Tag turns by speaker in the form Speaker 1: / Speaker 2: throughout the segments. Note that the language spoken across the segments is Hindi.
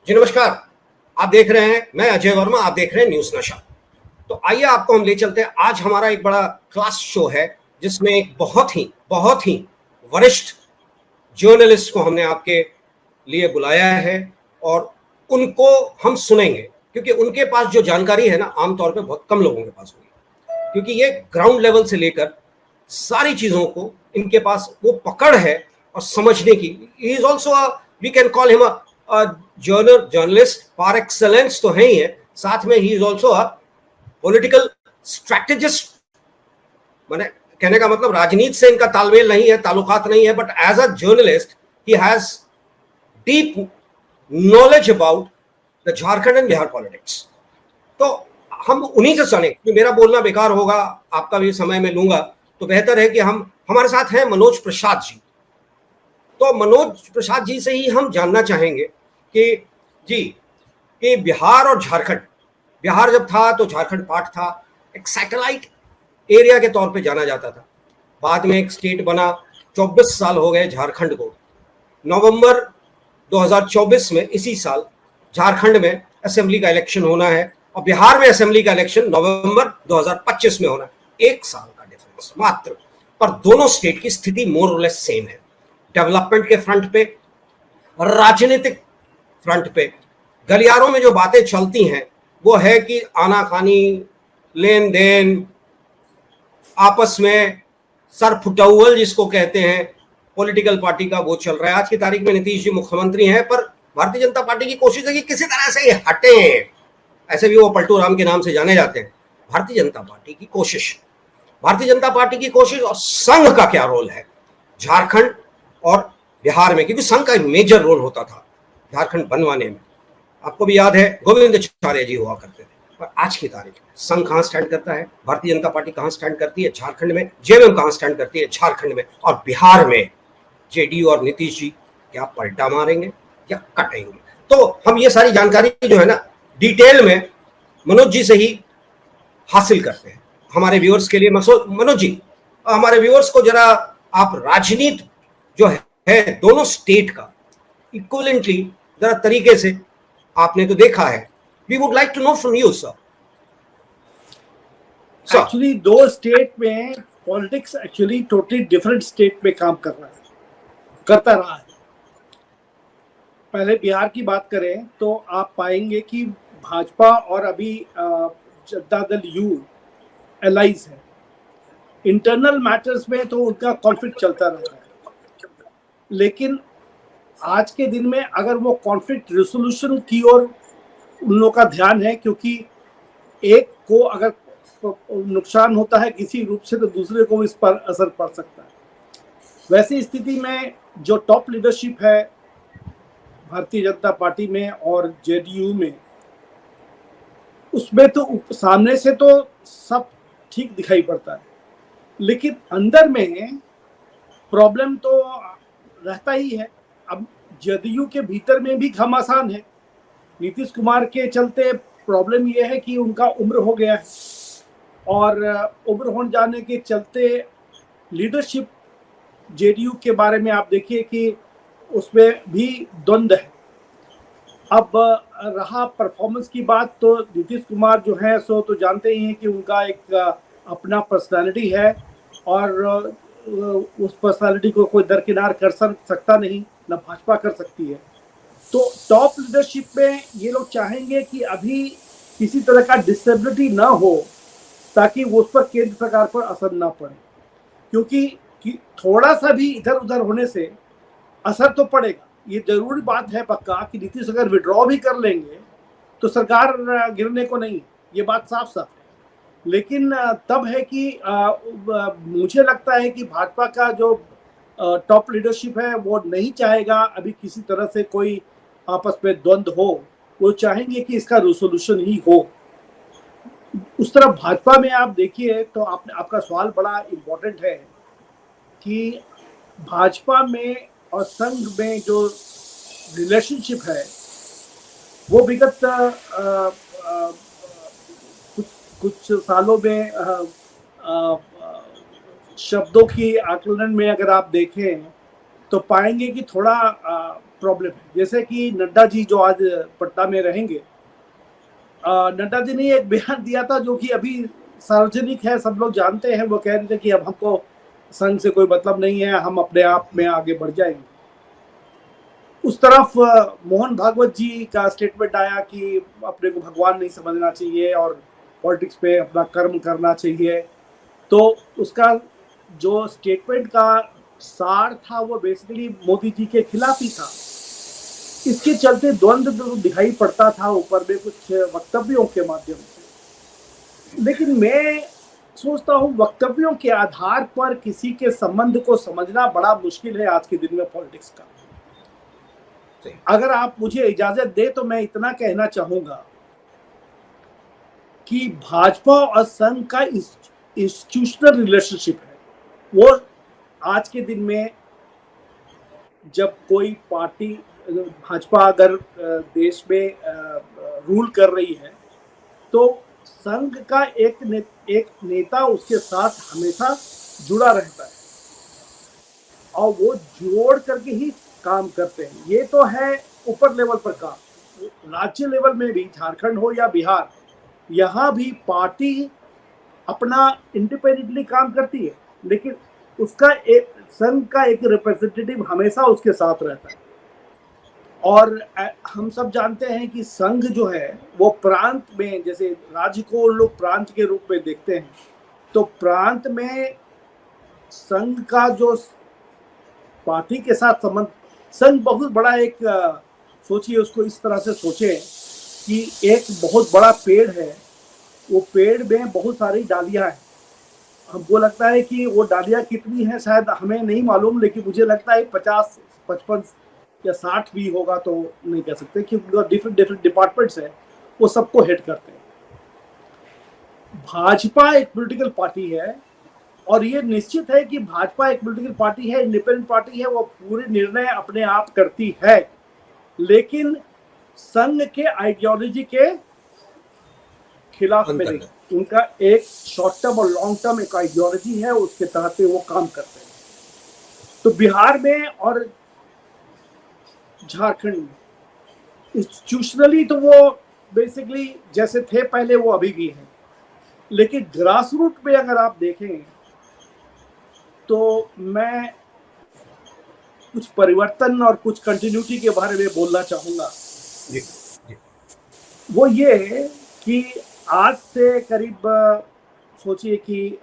Speaker 1: जी नमस्कार। आप देख रहे हैं, मैं अजय वर्मा, आप देख रहे हैं न्यूज़ नशा। तो आइए आपको हम ले चलते हैं। आज हमारा एक बड़ा क्लास शो है जिसमें एक बहुत ही वरिष्ठ जर्नलिस्ट को हमने आपके लिए बुलाया है और उनको हम सुनेंगे क्योंकि उनके पास जो जानकारी है ना, आमतौर पे बहुत कम लोगों के पास होगी, क्योंकि ये ग्राउंड लेवल से लेकर सारी चीज़ों को इनके पास वो पकड़ है और समझने की। He is also, we can call him a journalist par excellence तो है ही है, साथ में he is also a political strategist. मैंने कहने का मतलब राजनीति से इनका तालमेल नहीं है, ताल्लुकात नहीं है, but as a journalist he has deep knowledge about the Jharkhand and Bihar politics. तो हम उन्हीं से सुने, मेरा बोलना बेकार होगा, आपका भी समय में लूंगा, तो बेहतर है कि हमारे साथ हैं मनोज प्रसाद जी। तो मनोज प्रसाद जी से ही हम जानना चाहेंगे कि जी, कि बिहार और झारखंड, बिहार जब था तो झारखंड पार्ट था, एक सैटेलाइट एरिया के तौर पे जाना जाता था। बाद में एक स्टेट बना, 24 साल हो गए झारखंड को। नवंबर 2024 में, इसी साल, झारखंड में असेंबली का इलेक्शन होना है और बिहार में असेंबली का इलेक्शन नवंबर 2025 में होना है। एक साल का डिफरेंस मात्र, पर दोनों स्टेट की स्थिति मोर और लेस सेम है। डेवलपमेंट के फ्रंट पे, राजनीतिक फ्रंट पे, गलियारों में जो बातें चलती हैं वो है कि आनाकानी, लेन देन, आपस में सर फुटौल जिसको कहते हैं, पॉलिटिकल पार्टी का वो चल रहा है। आज की तारीख में नीतीश जी मुख्यमंत्री हैं, पर भारतीय जनता पार्टी की कोशिश है कि किसी तरह से ये हटे। ऐसे भी वो पलटू राम के नाम से जाने जाते हैं। भारतीय जनता पार्टी की कोशिश, भारतीय जनता पार्टी की कोशिश और संघ का क्या रोल है झारखंड और बिहार में, क्योंकि संघ का एक मेजर रोल होता था झारखंड बनवाने में। आपको भी याद है गोविंदाचार्य जी हुआ करते थे। पर आज की तारीख में संघ कहां स्टैंड करता है, भारतीय जनता पार्टी कहां स्टैंड करती है झारखंड में, जेएमएम कहां स्टैंड करती है झारखंड में, और बिहार में जेडीयू और नीतीश जी क्या पलटा मारेंगे या कटेंगे। तो हम ये सारी जानकारी जो है ना, डिटेल में मनोज जी से ही हासिल करते हैं हमारे व्यूअर्स के लिए। मनोज जी, हमारे व्यूअर्स को जरा आप राजनीति जो है दोनों स्टेट का इक्वलेंटली जरा तरीके से, आपने तो देखा है, we would like to know from you sir.
Speaker 2: Actually दो स्टेट में politics actually totally different state में काम करता रहा है। पहले बिहार की बात करें तो आप पाएंगे कि भाजपा और अभी जनता दल यू एलाइज है। इंटरनल मैटर्स में तो उनका कॉन्फ्लिक्ट चलता रहता है, लेकिन आज के दिन में अगर वो कॉन्फ्लिक्ट रिजोल्यूशन की ओर उन लोगों का ध्यान है, क्योंकि एक को अगर नुकसान होता है किसी रूप से तो दूसरे को इस पर असर पड़ सकता है। वैसी स्थिति में जो टॉप लीडरशिप है भारतीय जनता पार्टी में और जेडीयू में, उसमें तो सामने से तो सब ठीक दिखाई पड़ता है, लेकिन अंदर में प्रॉब्लम तो रहता ही है। अब जेडीयू के भीतर में भी घमासान है। नीतीश कुमार के चलते प्रॉब्लम यह है कि उनका उम्र हो गया है और उम्र हो जाने के चलते लीडरशिप जेडीयू के बारे में आप देखिए कि उसमें भी द्वंद्व है। अब रहा परफॉर्मेंस की बात, तो नीतीश कुमार जो है सो तो जानते ही हैं कि उनका एक अपना पर्सनालिटी है और उस पर्सनालिटी को कोई दरकिनार कर सकता नहीं, ना भाजपा कर सकती है। तो टॉप लीडरशिप में ये लोग चाहेंगे कि अभी किसी तरह का डिसेबिलिटी ना हो, ताकि उस पर केंद्र सरकार पर असर ना पड़े, क्योंकि थोड़ा सा भी इधर उधर होने से असर तो पड़ेगा। ये जरूरी बात है पक्का कि नीतीश अगर विड्रॉ भी कर लेंगे तो सरकार गिरने को नहीं, ये बात साफ साफ है। लेकिन तब है कि मुझे लगता है कि भाजपा का जो टॉप लीडरशिप है वो नहीं चाहेगा अभी किसी तरह से कोई आपस में द्वंद्व हो। वो चाहेंगे कि इसका रिसोल्यूशन ही हो। उस तरफ भाजपा में आप देखिए तो आपका सवाल बड़ा इम्पोर्टेंट है कि भाजपा में और संघ में जो रिलेशनशिप है वो विगत कुछ सालों में शब्दों की आकलन में अगर आप देखें तो पाएंगे कि थोड़ा प्रॉब्लम है। जैसे कि नड्डा जी जो आज पटना में रहेंगे, नड्डा जी ने एक बयान दिया था जो कि अभी सार्वजनिक है, सब लोग जानते हैं। वो कह रहे थे कि अब हमको संघ से कोई मतलब नहीं है, हम अपने आप में आगे बढ़ जाएंगे। उस तरफ मोहन भागवत जी का स्टेटमेंट आया कि अपने को भगवान नहीं समझना चाहिए और पॉलिटिक्स पे अपना कर्म करना चाहिए। तो उसका जो स्टेटमेंट का सार था वो बेसिकली मोदी जी के खिलाफ ही था। इसके चलते द्वंद्व दिखाई पड़ता था ऊपर में कुछ वक्तव्यों के माध्यम से। लेकिन मैं सोचता हूँ वक्तव्यों के आधार पर किसी के संबंध को समझना बड़ा मुश्किल है आज के दिन में पॉलिटिक्स का। अगर आप मुझे इजाजत दे तो मैं इतना कहना चाहूंगा कि भाजपा और संघ का इंस्टीट्यूशनल रिलेशनशिप है, वो आज के दिन में जब कोई पार्टी, भाजपा अगर देश में रूल कर रही है तो संघ का एक नेता उसके साथ हमेशा जुड़ा रहता है और वो जोड़ करके ही काम करते हैं। ये तो है ऊपर लेवल पर काम। राज्य लेवल में भी, झारखंड हो या बिहार, यहाँ भी पार्टी अपना इंडिपेंडेंटली काम करती है, लेकिन उसका एक संघ का एक रिप्रेजेंटेटिव हमेशा उसके साथ रहता है। और हम सब जानते हैं कि संघ जो है वो प्रांत में, जैसे राज्य को लोग प्रांत के रूप में देखते हैं, तो प्रांत में संघ का जो पार्टी के साथ संबंध, संघ बहुत बड़ा एक, सोचिए उसको इस तरह से सोचे कि एक बहुत बड़ा पेड़ है, वो पेड़ में बहुत सारी डालियां हैं। हमको लगता है कि वो डालियां कितनी हैं शायद हमें नहीं मालूम, लेकिन मुझे लगता है 50, 55 या 60 भी होगा, तो नहीं कह सकते, क्योंकि डिफरेंट डिपार्टमेंट्स हैं, वो सबको हेड करते हैं। भाजपा एक पॉलिटिकल पार्टी है और ये निश्चित है कि भाजपा एक पॉलिटिकल पार्टी है, इंडिपेंडेंट पार्टी है, वो पूरे निर्णय अपने आप करती है, लेकिन संघ के आइडियोलॉजी के खिलाफ में नहीं। उनका एक शॉर्ट टर्म और लॉन्ग टर्म एक आइडियोलॉजी है, उसके तहत वो काम करते हैं। तो बिहार में और झारखंड में इंस्टीट्यूशनली तो वो बेसिकली जैसे थे पहले वो अभी भी हैं, लेकिन ग्रास रूट पे अगर आप देखें तो मैं कुछ परिवर्तन और कुछ कंटिन्यूटी के बारे में बोलना चाहूंगा। वो ये कि आज से करीब सोचिए कि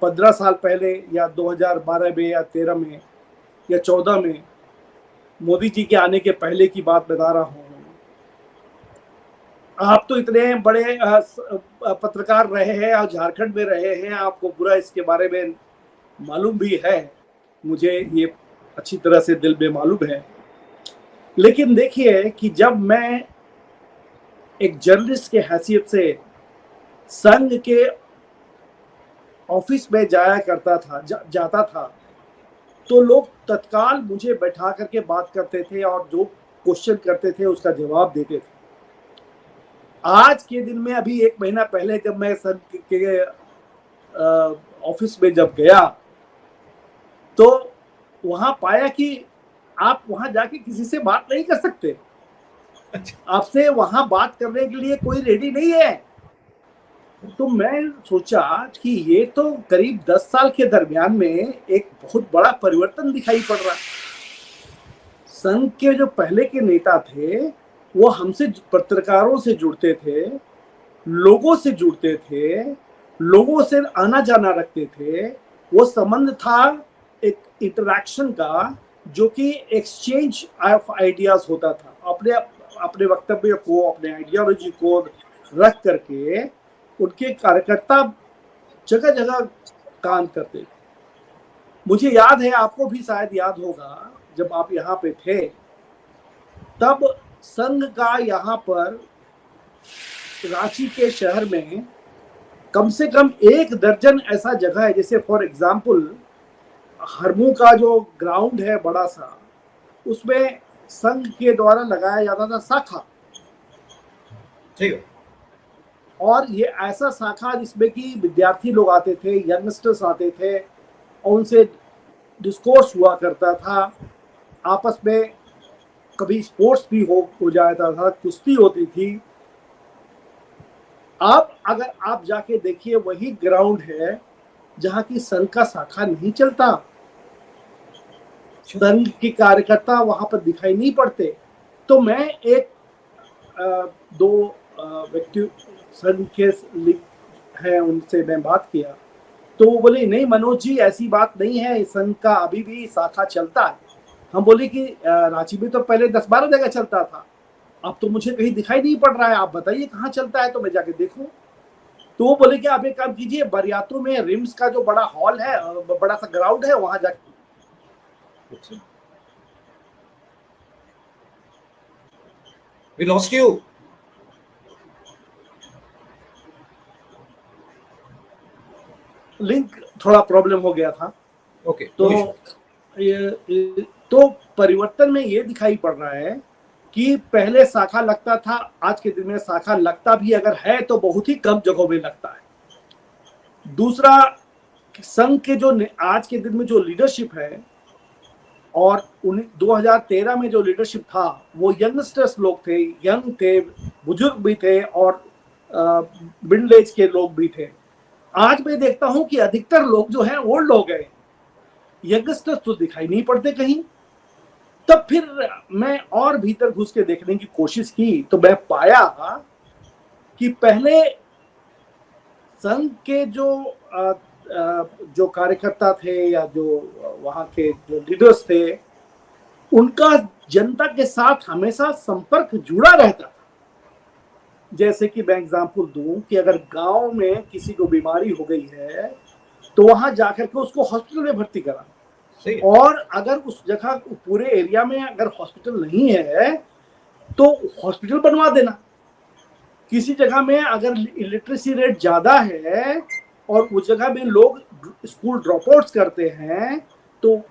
Speaker 2: 15 साल पहले या 2012 में या 13 में या 14 में, मोदी जी के आने के पहले की बात बता रहा हूँ। आप तो इतने बड़े पत्रकार रहे हैं और झारखंड में रहे हैं, आपको पूरा इसके बारे में मालूम भी है, मुझे ये अच्छी तरह से दिल में मालूम है। लेकिन देखिए कि जब मैं एक जर्नलिस्ट के हैसियत से संघ के ऑफिस में जाया करता था, जाता था, तो लोग तत्काल मुझे बैठा करके बात करते थे और जो क्वेश्चन करते थे उसका जवाब देते थे। आज के दिन में, अभी 1 महीना पहले जब मैं संघ के ऑफिस में जब गया तो वहां पाया कि आप वहां जाके किसी से बात नहीं कर सकते, आपसे वहां बात करने के लिए कोई रेडी नहीं है। तो मैं सोचा कि ये तो करीब 10 साल के दरमियान में एक बहुत बड़ा परिवर्तन दिखाई पड़ रहा है। संघ के जो पहले के नेता थे वो हमसे, पत्रकारों से जुड़ते थे, लोगों से जुड़ते थे, लोगों से आना जाना रखते थे। वो संबंध था एक इंटरैक्शन का, जो कि एक्सचेंज ऑफ आइडियाज होता था। अपने वक्तव्य को, अपने आइडियोलॉजी को रख करके उनके कार्यकर्ता जगह जगह काम करते थे। मुझे याद है, आपको भी शायद याद होगा, जब आप यहाँ पे थे तब संघ का यहाँ पर रांची के शहर में कम से कम 1 दर्जन ऐसा जगह है, जैसे फॉर एग्जाम्पल हरमू का जो ग्राउंड है बड़ा सा, उसमें संघ के द्वारा लगाया जाता था शाखा।
Speaker 1: ठीक।
Speaker 2: और ये ऐसा शाखा जिसमें कि विद्यार्थी लोग आते थे, यंगस्टर्स आते थे और उनसे डिस्कोर्स हुआ करता था, आपस में कभी स्पोर्ट्स भी हो जाता था, कुश्ती होती थी। अब अगर आप जाके देखिए, वही ग्राउंड है जहां की संघ का शाखा नहीं चलता, संघ के कार्यकर्ता वहां पर दिखाई नहीं पड़ते। तो मैं एक दो व्यक्ति संघ के हैं, उनसे मैं बात किया, तो वो बोले नहीं मनोज जी, ऐसी बात नहीं है, संघ का अभी भी शाखा चलता है। हम बोले कि रांची में तो पहले 10-12 जगह चलता था, अब तो मुझे कहीं दिखाई नहीं पड़ रहा है, आप बताइए कहाँ चलता है तो मैं जाके देखूं। तो वो बोले कि आप एक काम कीजिए, बरियातों में रिम्स का जो बड़ा हॉल है, बड़ा सा ग्राउंड है, वहां जाके।
Speaker 1: We lost you.
Speaker 2: लिंक थोड़ा प्रॉब्लम हो गया था।
Speaker 1: Okay.
Speaker 2: तो
Speaker 1: No issue.
Speaker 2: तो परिवर्तन में ये दिखाई पड़ रहा है कि पहले शाखा लगता था, आज के दिन में शाखा लगता भी अगर है तो बहुत ही कम जगहों में लगता है। दूसरा, संघ के जो आज के दिन में जो लीडरशिप है और 2013 में जो लीडरशिप था, वो यंगस्टर्स लोग थे, यंग थे, बुजुर्ग भी थे और मिडिल एज के लोग भी थे। आज मैं देखता हूं कि अधिकतर लोग जो हैं ओल्ड हो गए, यंगस्टर्स तो दिखाई नहीं पड़ते कहीं। तब फिर मैं और भीतर घुस के देखने की कोशिश की, तो मैं पाया कि पहले संघ के जो कार्यकर्ता थे या जो वहां के जो लीडर्स थे, उनका जनता के साथ हमेशा संपर्क जुड़ा रहता था। जैसे कि मैं एग्जांपल दूं कि अगर गांव में किसी को बीमारी हो गई है तो वहां जाकर के उसको हॉस्पिटल में भर्ती करा, और अगर उस जगह पूरे एरिया में अगर हॉस्पिटल नहीं है तो हॉस्पिटल बनवा देना। किसी जगह में अगर इलिटरेसी रेट ज्यादा है और उस जगह में लोग स्कूल ड्रॉप आउट्स करते हैं, तो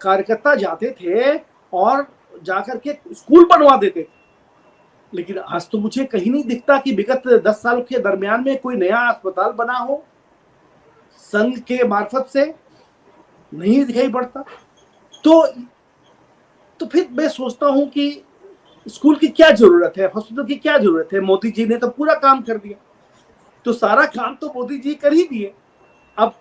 Speaker 2: कार्यकर्ता जाते थे और जाकर के स्कूल बनवा देते थे। लेकिन आज तो मुझे कहीं नहीं दिखता कि विगत 10 साल के दरमियान में कोई नया अस्पताल बना हो, संघ के मार्फत से नहीं दिखाई पड़ता। तो फिर मैं सोचता हूं कि स्कूल की क्या जरूरत है, हॉस्पिटल की क्या जरूरत है, मोदी जी ने तो पूरा काम कर दिया। तो सारा काम तो मोदी जी कर ही दिए। अब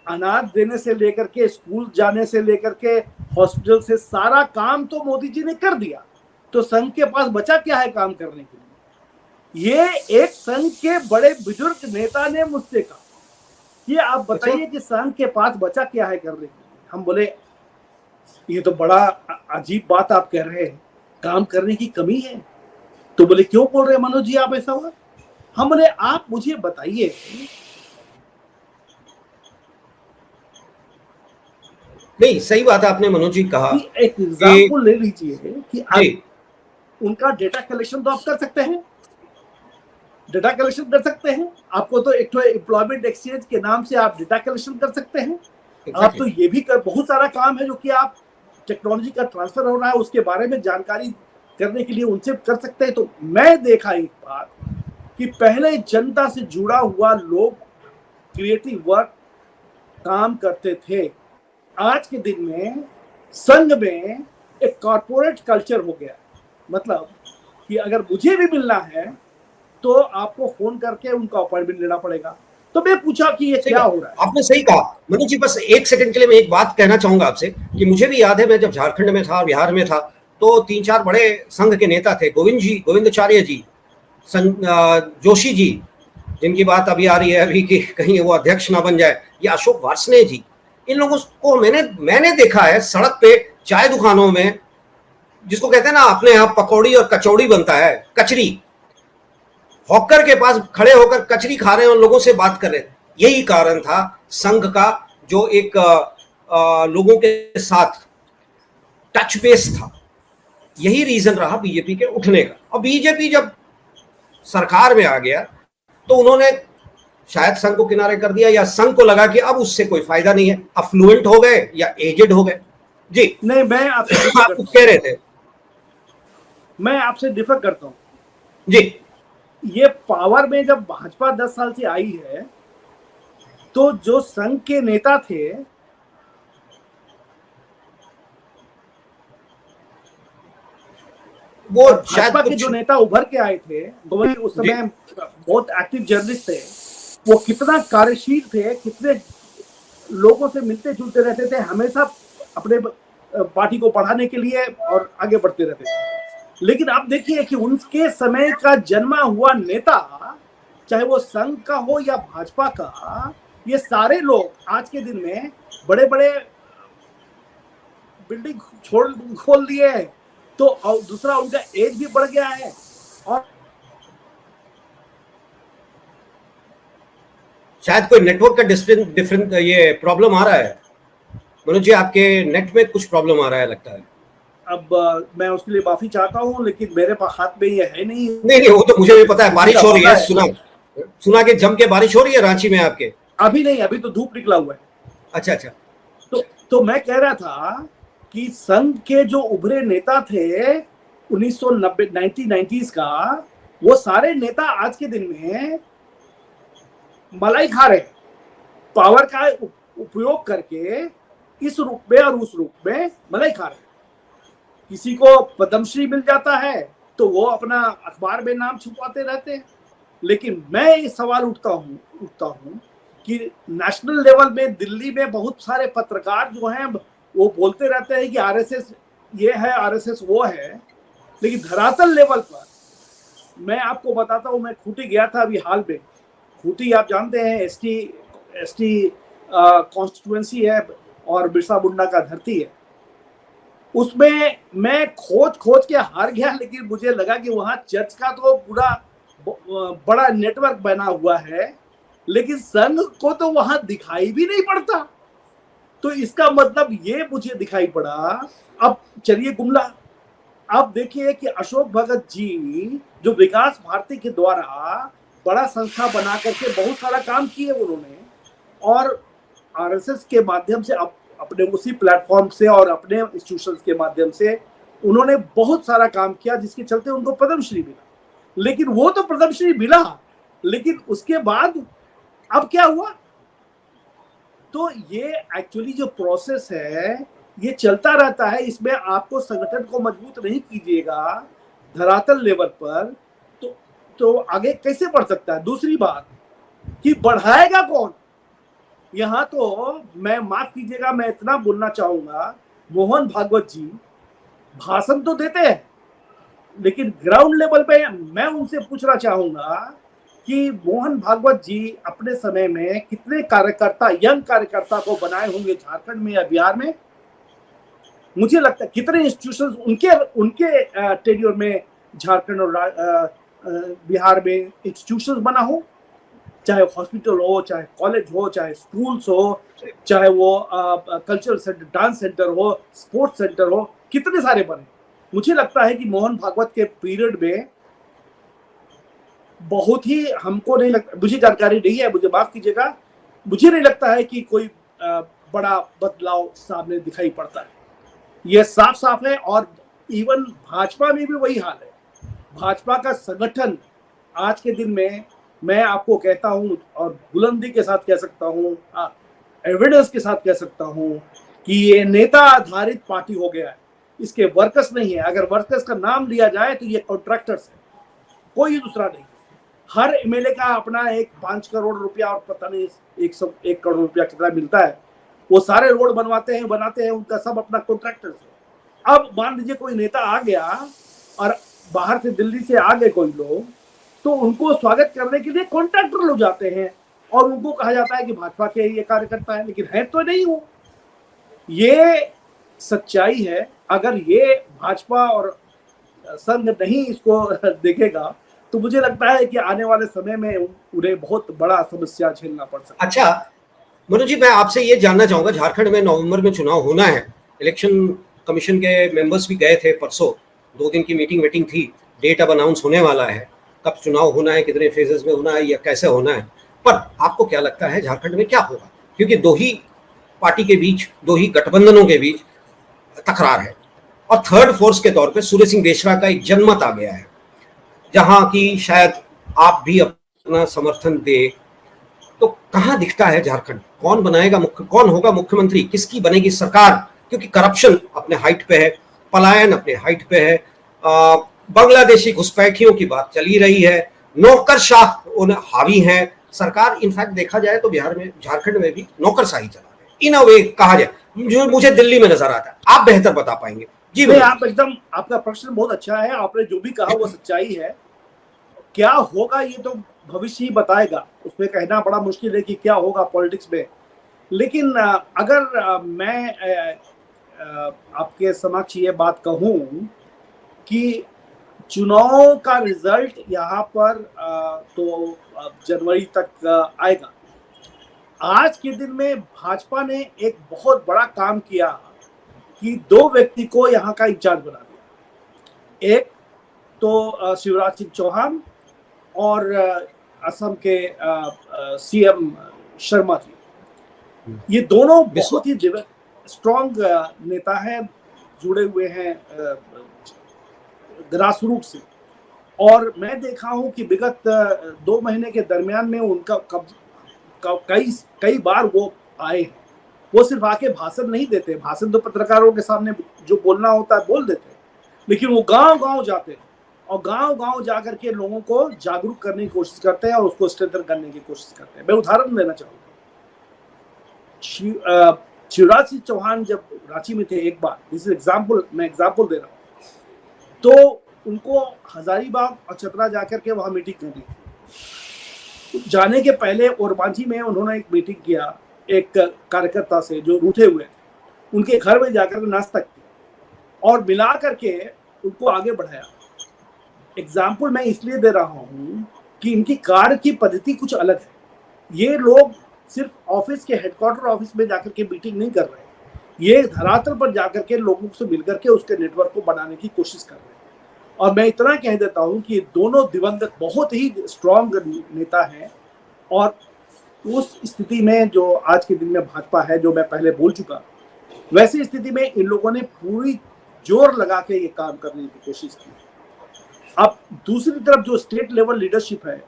Speaker 2: अनाज देने से लेकर के, स्कूल जाने से लेकर के, हॉस्पिटल से, सारा काम तो मोदी जी ने कर दिया। तो संघ के पास बचा क्या है काम करने के लिए? ये एक संघ के बड़े बुजुर्ग नेता ने मुझसे कहा, ये आप बताइए कि संघ के पास बचा क्या है करने के लिए। हम बोले ये तो बड़ा अजीब बात आप कह रहे हैं, काम करने की कमी है। तो बोले क्यों बोल रहे मनोज जी आप ऐसा हुआ? हम बोले आप मुझे बताइए,
Speaker 1: नहीं, सही बात है आपने मनोज जी कहा
Speaker 2: कि एक एग्जाम्पल ले लीजिए कि आप उनका डेटा कलेक्शन तो आप कर सकते हैं, डेटा कलेक्शन कर सकते हैं। आपको तो एक एम्प्लॉयमेंट एक्सचेंज के नाम से आप डेटा कलेक्शन कर सकते हैं। आप तो ये भी कर, बहुत सारा काम है जो कि आप टेक्नोलॉजी का ट्रांसफर हो रहा है उसके बारे में जानकारी करने के लिए उनसे कर सकते हैं। तो मैं देखा एक बात कि पहले जनता से जुड़ा हुआ लोग क्रिएटिव वर्क काम करते थे। आज के दिन में संघ में एक कॉर्पोरेट कल्चर हो गया, मतलब कि अगर मुझे भी मिलना है तो आपको फोन करके उनका अपॉइंटमेंट लेना पड़ेगा। तो मैं पूछा कि ये क्या हो रहा है?
Speaker 1: आपने सही कहा मनोज जी। बस एक सेकंड के लिए मैं एक बात कहना चाहूंगा आपसे कि मुझे भी याद है, मैं जब झारखंड में था, बिहार में था, तो 3-4 बड़े संघ के नेता थे। गोविंदाचार्य जी, जोशी जी, जिनकी बात अभी आ रही है अभी कि कहीं वो अध्यक्ष ना बन जाए, या अशोक वार्ष्णेय जी। इन लोगों को मैंने देखा है सड़क पे, चाय दुकानों में, जिसको कहते हैं ना अपने यहाँ पकौड़ी और कचौड़ी बनता है, कचरी, हॉकर के पास खड़े होकर कचरी खा रहे हैं और लोगों से बात कर रहे हैं। यही कारण था संघ का, जो एक लोगों के साथ टच बेस था। यही रीजन रहा बीजेपी के उठने का। और बीजेपी जब सरकार में आ गया तो उन्होंने शायद संघ को किनारे कर दिया, या संघ को लगा कि अब उससे कोई फायदा नहीं है, अफ्लुएंट हो गए या एजेड हो गए। जी
Speaker 2: नहीं, मैं आपसे
Speaker 1: आप कुछ कह रहे थे।
Speaker 2: मैं आपसे डिफर करता हूं
Speaker 1: जी।
Speaker 2: ये पावर में जब भाजपा 10 साल से आई है तो जो संघ के नेता थे
Speaker 1: वो
Speaker 2: और
Speaker 1: शायद
Speaker 2: भाजपा के
Speaker 1: कुछ
Speaker 2: जो नेता उभर के आए थे, वही उस समय बहुत एक्टिव जर्नलिस्ट थे, वो कितना कार्यशील थे, कितने लोगों से मिलते जुलते रहते थे, हमेशा अपने पार्टी को बढ़ाने के लिए और आगे बढ़ते रहते थे। लेकिन आप देखिए कि उनके समय का जन्मा हुआ नेता, चाहे वो संघ का हो या भाजपा का, ये सारे लोग आज के दिन में बड़े बड़े बिल्डिंग छोड़ खोल दिए है। तो और दूसरा उनका एज भी बढ़ गया है। और
Speaker 1: शायद कोई नेटवर्क का डिफरेंट ये प्रॉब्लम आ रहा है मनोज जी, आपके नेट में कुछ प्रॉब्लम आ रहा है लगता है।
Speaker 2: अब मैं उसके लिए माफी चाहता हूं, लेकिन मेरे पास हाथ में ये है नहीं।
Speaker 1: नहीं, वो तो मुझे भी पता है, बारिश हो रही है,
Speaker 2: है।
Speaker 1: सुना सुना के जम के बारिश हो रही है रांची में आपके।
Speaker 2: अभी नहीं, अभी तो धूप निकला हुआ है।
Speaker 1: अच्छा अच्छा।
Speaker 2: तो मैं कह रहा था कि संघ के जो उभरे नेता थे 1990 1990s का, वो सारे नेता आज के दिन में मलाई खा रहे, पावर का उपयोग करके इस रूप में और उस रूप में मलाई खा रहे। किसी को पद्मश्री मिल जाता है तो वो अपना अखबार में नाम छुपाते रहते हैं। लेकिन मैं ये सवाल उठता हूँ कि नेशनल लेवल में दिल्ली में बहुत सारे पत्रकार जो हैं वो बोलते रहते हैं कि आरएसएस ये है, आरएसएस वो है, लेकिन धरातल लेवल पर मैं आपको बताता हूँ, मैं खूंटी गया था अभी हाल में। खूंटी आप जानते हैं एसटी कॉन्स्टिट्यूएंसी है और बिरसा मुंडा का धरती है। उसमें मैं खोज के हार गया, लेकिन मुझे लगा कि वहां चर्च का तो पूरा बड़ा नेटवर्क बना हुआ है, लेकिन संघ को तो वहां दिखाई भी नहीं पड़ता। तो इसका मतलब ये मुझे दिखाई पड़ा। अब चलिए गुमला, आप देखिए कि अशोक भगत जी जो विकास भारती के द्वारा बड़ा संस्था बना करके बहुत सारा काम किए उन्होंने, और आरएसएस के माध्यम से अपने उसी प्लेटफॉर्म से और अपने इंस्टीट्यूशंस के माध्यम से उन्होंने बहुत सारा काम किया, जिसके चलते उनको पद्मश्री मिला। लेकिन वो तो पद्मश्री मिला, लेकिन उसके बाद अब क्या हुआ? तो ये एक्चुअली जो प्रोसेस है ये चलता रहता है। इसमें आपको संगठन को मजबूत नहीं कीजिएगा धरातल लेवल पर तो आगे कैसे बढ़ सकता है? दूसरी बात कि बढ़ाएगा कौन? यहाँ तो मैं माफ कीजिएगा, मैं इतना बोलना चाहूंगा, मोहन भागवत जी भाषण तो देते हैं, लेकिन ग्राउंड लेवल पे मैं उनसे पूछना चाहूंगा कि मोहन भागवत जी अपने समय में कितने कार्यकर्ता, यंग कार्यकर्ता को बनाए होंगे झारखंड में या बिहार में? मुझे लगता है कितने इंस्टीट्यूशंस उनके टेन्योर में झारखंड और बिहार में इंस्टीट्यूशंस बना हो, चाहे हॉस्पिटल हो, चाहे कॉलेज हो, चाहे स्कूल्स हो, चाहे वो कल्चरल सेंटर, डांस सेंटर हो, स्पोर्ट्स सेंटर हो, कितने सारे बने। मुझे लगता है कि मोहन भागवत के पीरियड में बहुत ही, हमको नहीं लगता, मुझे जानकारी नहीं है, मुझे माफ कीजिएगा, मुझे नहीं लगता है कि कोई बड़ा बदलाव सामने दिखाई पड़ता है। यह साफ साफ है। और इवन भाजपा में भी वही हाल है। भाजपा का संगठन आज के दिन में, मैं आपको कहता हूं और बुलंदी के साथ कह सकता हूं, एविडेंस के साथ कह सकता हूं कि ये नेता आधारित पार्टी हो गया है। इसके वर्कर्स नहीं है। अगर वर्कर्स का नाम लिया जाए तो ये कॉन्ट्रैक्टर्स है, कोई दूसरा नहीं। हर एमएलए का अपना एक 5 करोड़ रुपया और पता नहीं 101 करोड़ रुपया कितना मिलता है, वो सारे रोड बनाते हैं, उनका सब अपना कॉन्ट्रैक्टर्स है। अब मान लीजिए कोई नेता आ गया और बाहर से, दिल्ली से आ गए कोई लोग, तो उनको स्वागत करने के लिए कॉन्ट्रैक्टर लोग जाते हैं और उनको कहा जाता है कि भाजपा के ये कार्यकर्ता है, लेकिन है तो नहीं वो। ये सच्चाई है। अगर ये भाजपा और संघ नहीं इसको देखेगा तो मुझे लगता है कि आने वाले समय में उन्हें बहुत बड़ा समस्या झेलना पड़ सकता है।
Speaker 1: अच्छा मनोज जी, मैं आपसे ये जानना चाहूंगा, झारखंड में नवंबर में चुनाव होना है, इलेक्शन कमीशन के मेंबर्स भी गए थे परसों, 2 दिन की मीटिंग थी, डेट अब अनाउंस होने वाला है, कब चुनाव होना है, कितने फेजेस में होना है या कैसे होना है। पर आपको क्या लगता है झारखंड में क्या होगा? क्योंकि 2 ही पार्टी के बीच, 2 ही गठबंधनों के बीच तकरार है, और थर्ड फोर्स के तौर पे सूर्य सिंह देशरा का एक जनमत आ गया है, जहां की शायद आप भी अपना समर्थन दे। तो कहां दिखता है झारखंड? कौन बनाएगा कौन होगा मुख्यमंत्री? किसकी बनेगी सरकार? क्योंकि करप्शन अपने हाइट पे है, पलायन अपने हाइट पे है, बांग्लादेशी घुसपैठियों की बात चली रही है, नौकरशाह उन हावी हैं। सरकार इनफैक्ट देखा जाए तो बिहार में, झारखंड में भी नौकरशाही चला रहे हैं, इन अ वे कहा जाए, जो मुझे दिल्ली में नजर आता है। आप बेहतर बता पाएंगे जी।
Speaker 2: नहीं,
Speaker 1: विनोद
Speaker 2: आप एकदम, आपका प्रश्न बहुत अच्छा है, आपने जो भी कहा वो सच्चाई है। क्या होगा ये तो भविष्य ही बताएगा, उसमें कहना बड़ा मुश्किल है कि क्या होगा पॉलिटिक्स में। लेकिन अगर मैं आपके समक्ष ये बात कहूं कि चुनाव का रिजल्ट यहाँ पर तो जनवरी तक आएगा। आज के दिन में भाजपा ने एक बहुत बड़ा काम किया कि दो व्यक्ति को यहाँ का इंचार्ज बना दिया। एक तो शिवराज सिंह चौहान और असम के सीएम शर्मा जी। ये दोनों बहुत ही स्ट्रॉन्ग नेता हैं, जुड़े हुए हैं ग्रास रूट से। और मैं देखा हूं कि विगत 2 महीने के दरमियान में उनका कई बार वो आए हैं। वो सिर्फ आके भाषण नहीं देते, भाषण तो पत्रकारों के सामने जो बोलना होता है बोल देते हैं, लेकिन वो गांव गांव जाते हैं और गांव गांव जाकर के लोगों को जागरूक करने की कोशिश करते हैं और उसको स्ट्रेंथन करने की कोशिश करते हैं। मैं उदाहरण देना चाहूंगा, शिवराज सिंह चौहान जब रांची में थे एक बार, दिस एग्जाम्पल, मैं एग्जाम्पल दे रहा हूँ, तो उनको हजारीबाग और चतरा जाकर के वहां मीटिंग करनी थी। जाने के पहले ओरमांझी में उन्होंने एक मीटिंग किया एक कार्यकर्ता से जो रूठे हुए थे, उनके घर में जाकर के नाश्ता किया और मिला करके उनको आगे बढ़ाया। एग्जाम्पल मैं इसलिए दे रहा हूं कि इनकी कार्य की पद्धति कुछ अलग है। ये लोग सिर्फ ऑफिस के हेडक्वार्टर ऑफिस में जाकर के मीटिंग नहीं कर रहे, ये धरातल पर जाकर के लोगों से मिलकर के उसके नेटवर्क को बनाने की कोशिश कर रहे हैं। और मैं इतना कह देता हूं कि दोनों दिवंगत बहुत ही स्ट्रॉन्ग नेता हैं। और उस स्थिति में जो आज के दिन में भाजपा है, जो मैं पहले बोल चुका, वैसी स्थिति में इन लोगों ने पूरी जोर लगा के ये काम करने की कोशिश की। अब दूसरी तरफ जो स्टेट लेवल लीडरशिप है,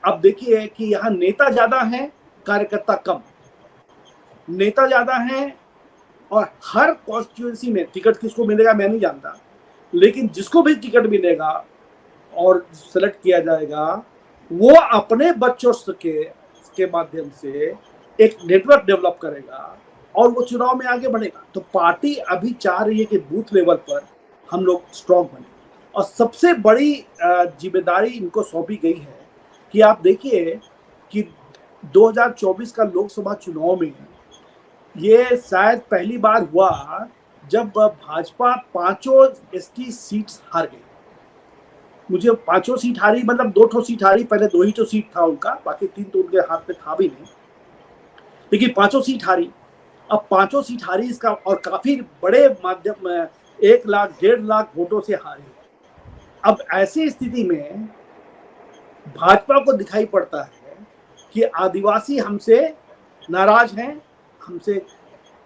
Speaker 2: अब देखिए कि यहाँ नेता ज्यादा हैं, कार्यकर्ता कम। नेता ज्यादा हैं और हर कॉन्स्टिट्यूएंसी में टिकट किसको मिलेगा मैं नहीं जानता, लेकिन जिसको भी टिकट मिलेगा और सेलेक्ट किया जाएगा, वो अपने बच्चों के माध्यम से एक नेटवर्क डेवलप करेगा और वो चुनाव में आगे बढ़ेगा। तो पार्टी अभी चाह रही है कि बूथ लेवल पर हम लोग स्ट्रॉन्ग बने। और सबसे बड़ी जिम्मेदारी इनको सौंपी गई है कि आप देखिए कि 2024 का लोकसभा चुनाव में ये शायद पहली बार हुआ जब भाजपा 5 एसटी सीट्स हार गई। मुझे 5 सीट हारी, मतलब 2 सीट हारी, पहले 2 ही तो सीट था उनका, बाकी 3 तो उनके हाथ में था भी नहीं, लेकिन 5 सीट हारी। अब 5 सीट हारी इसका, और काफी बड़े माध्यम 1 लाख 1.5 लाख वोटों से हारी। अब ऐसी स्थिति में भाजपा को दिखाई पड़ता है कि आदिवासी हमसे नाराज हैं, हमसे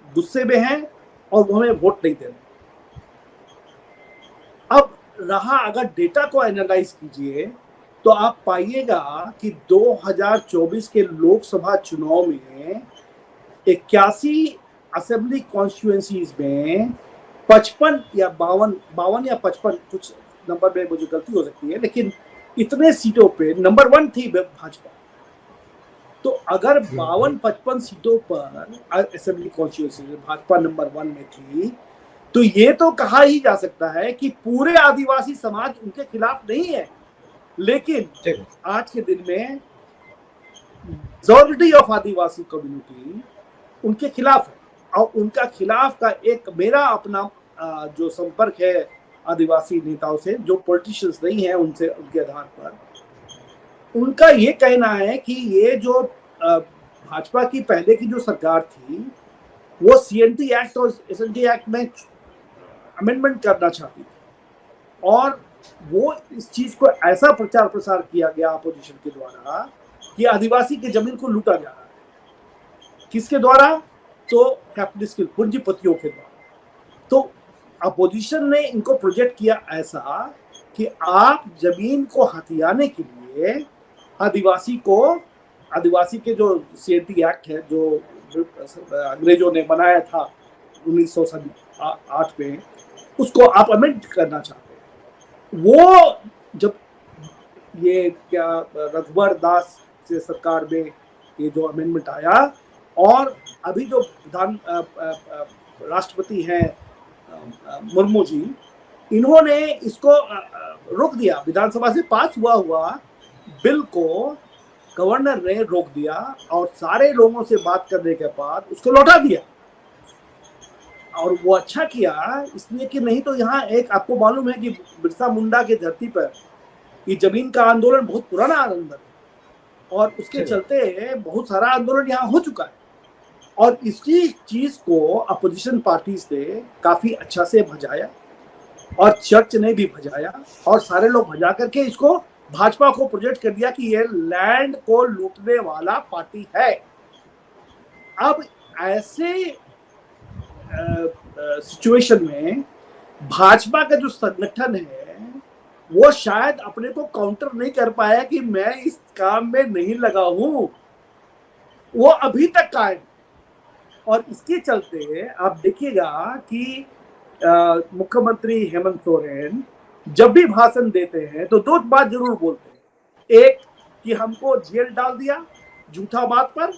Speaker 2: गुस्से में हैं और वो हमें वोट नहीं दे रहे। अब रहा, अगर डेटा को एनालाइज कीजिए तो आप पाइएगा कि 2024 के लोकसभा चुनाव में 81 असेंबली कॉन्स्टिट्यूएंसीज में 55 या 52 या 55, कुछ नंबर में मुझे गलती हो सकती है, लेकिन इतने सीटों पे नंबर 1 थी भाजपा। तो अगर 52-55 सीटों पर असेंबली कॉन्स्टिट्यूएंसी में भाजपा नंबर 1 में थी, तो ये तो कहा ही जा सकता है कि पूरे आदिवासी समाज उनके खिलाफ नहीं है। लेकिन आज के दिन में मेजॉरिटी ऑफ आदिवासी कम्युनिटी उनके खिलाफ है। और उनका खिलाफ का एक मेरा अपना जो संपर्क है आदिवासी नेताओं से, जो पॉलिटिशियंस नहीं है उनसे, उनके आधार पर उनका ये कहना है कि ये जो भाजपा की पहले की जो सरकार थी, वो सीएनटी एक्ट और एसएनटी एक्ट में अमेंडमेंट करना चाहती थी, और वो इस चीज को ऐसा प्रचार प्रसार किया गया अपोजिशन के द्वारा कि आदिवासी की जमीन को लूटा जा रहा है। किसके द्वारा? तो कैपिटलिस्ट के, पूंजीपतियों के द्वारा। तो अपोजिशन ने इनको प्रोजेक्ट किया ऐसा कि आप जमीन को हथियाने के लिए आदिवासी के जो सीएनटी एक्ट है, जो अंग्रेजों ने बनाया था 1908 में, उसको आप अमेंड करना चाहते हैं। वो जब ये क्या रघुवर दास से सरकार में ये जो अमेंडमेंट आया, और अभी जो राष्ट्रपति हैं मुर्मू जी, इन्होंने इसको रोक दिया। विधानसभा से पास हुआ बिल को गवर्नर ने रोक दिया और सारे लोगों से बात करने के बाद उसको लौटा दिया। और वो अच्छा किया इसलिए कि नहीं तो यहाँ एक, आपको मालूम है कि बिरसा मुंडा की धरती पर ये जमीन का आंदोलन बहुत पुराना आंदोलन है और उसके चलते बहुत सारा आंदोलन यहाँ हो चुका है, और इसी चीज को अपोजिशन पार्टी से काफी अच्छा से भजाया और चर्च ने भी भजाया और सारे लोग भजा करके इसको भाजपा को प्रोजेक्ट कर दिया कि ये लैंड को लूटने वाला पार्टी है। अब ऐसे सिचुएशन में भाजपा का जो संगठन है वो शायद अपने को काउंटर नहीं कर पाया कि मैं इस काम में नहीं लगा हूं, वो अभी तक कायम। और इसके चलते आप देखिएगा कि मुख्यमंत्री हेमंत सोरेन जब भी भाषण देते हैं तो दो बात जरूर बोलते हैं। एक कि हमको जेल डाल दिया, झूठा बात पर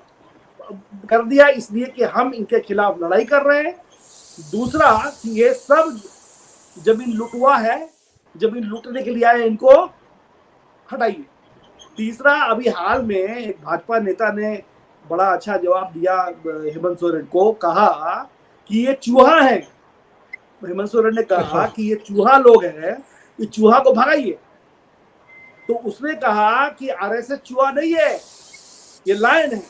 Speaker 2: कर दिया इसलिए कि हम इनके खिलाफ लड़ाई कर रहे हैं। दूसरा कि ये सब जमीन लुटवा है, जमीन लूटने के लिए आए, इनको हटाइए। तीसरा, अभी हाल में एक भाजपा नेता ने बड़ा अच्छा जवाब दिया हेमंत सोरेन को, कहा कि ये चूहा है। हेमंत सोरेन ने कहा कि ये चूहा लोग हैं, ये चूहा को भगाइए। तो उसने कहा कि आरएसएस चूहा नहीं है, ये लायन है।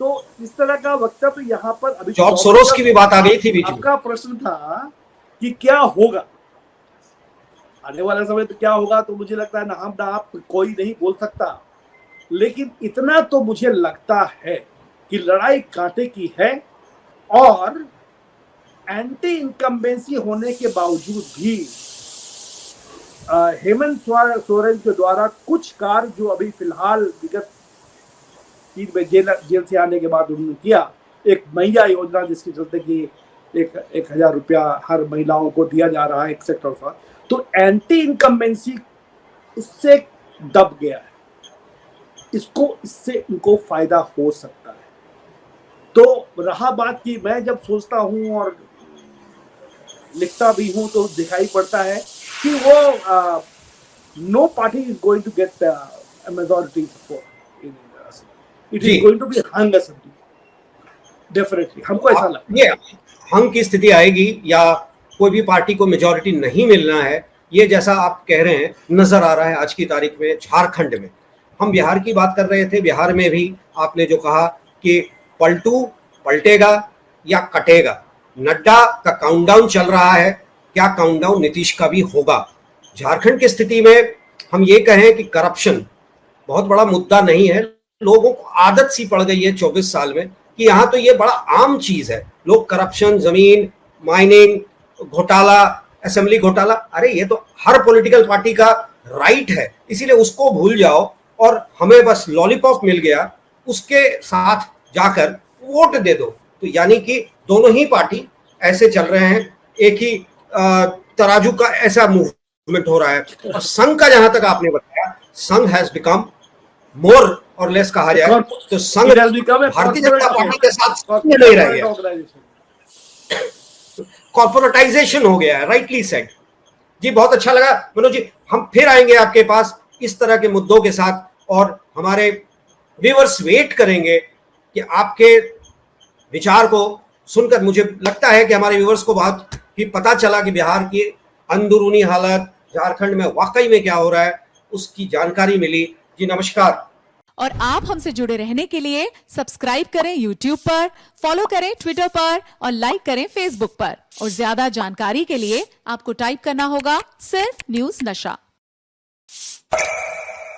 Speaker 2: तो इस तरह का वक्तव्य यहाँ पर अभी
Speaker 1: जॉर्ज सोरोस की भी बात आ गई थी बीच में।
Speaker 2: आपका प्रश्न था कि क्या होगा आने वाला समय, तो क्या होगा तो मुझे लगता है ना हम ना आप कोई नहीं बोल सकता, लेकिन इतना तो मुझे लगता है कि लड़ाई कांटे की है और एंटी इनकम्बेंसी होने के बावजूद भी हेमंत सोरेन के द्वारा कुछ कार्य जो अभी फिलहाल विगत जेल से आने के बाद उन्होंने किया, एक मैया योजना जिसके चलते कि 1,000 रुपया हर महिलाओं को दिया जा रहा है एक सेक्टर का, तो एंटी इनकम्बेंसी उससे दब गया है। इससे इनको फायदा हो सकता है। तो रहा बात की मैं जब सोचता हूं और लिखता भी हूं तो दिखाई पड़ता है कि वो no party is going to get majority support in India. It is going to be hung assembly definitely, हमको ऐसा लगता है।
Speaker 1: ये हंग की स्थिति आएगी या कोई भी पार्टी को मेजॉरिटी नहीं मिलना है, ये जैसा आप कह रहे हैं नजर आ रहा है आज की तारीख में झारखंड में। हम बिहार की बात कर रहे थे, बिहार में भी आपने जो कहा कि पलटेगा या कटेगा, नड्डा का काउंटडाउन चल रहा है, क्या काउंटडाउन नीतीश का भी होगा। झारखंड की स्थिति में हम ये कहें कि करप्शन बहुत बड़ा मुद्दा नहीं है, लोगों को आदत सी पड़ गई है 24 साल में कि यहाँ तो ये बड़ा आम चीज है, लोग करप्शन, जमीन, माइनिंग घोटाला, असेंबली घोटाला, अरे ये तो हर पॉलिटिकल पार्टी का राइट है, इसीलिए उसको भूल जाओ और हमें बस लॉलीपॉप मिल गया उसके साथ जाकर वोट दे दो। तो यानी कि दोनों ही पार्टी ऐसे चल रहे हैं, एक ही तराजू का ऐसा मूवमेंट हो रहा है। और संघ का जहां तक आपने बताया, संघ हैज बिकम मोर और लेस कहा जाए तो संघ भारतीय जनता पार्टी के साथ नहीं रह गया, कॉर्पोरेटाइजेशन हो गया है, राइटली सेड। जी बहुत अच्छा लगा मनोज जी, हम फिर आएंगे आपके पास इस तरह के मुद्दों के साथ और हमारे व्यूअर्स वेट करेंगे कि आपके विचार को सुनकर मुझे लगता है कि हमारे व्यूअर्स को बहुत ही पता चला कि बिहार की अंदरूनी हालत, झारखंड में वाकई में क्या हो रहा है, उसकी जानकारी मिली। जी नमस्कार।
Speaker 3: और आप हमसे जुड़े रहने के लिए सब्सक्राइब करें YouTube पर, फॉलो करें Twitter पर और लाइक करें Facebook पर। और ज्यादा जानकारी के लिए आपको टाइप करना होगा सिर्फ न्यूज़ नशा।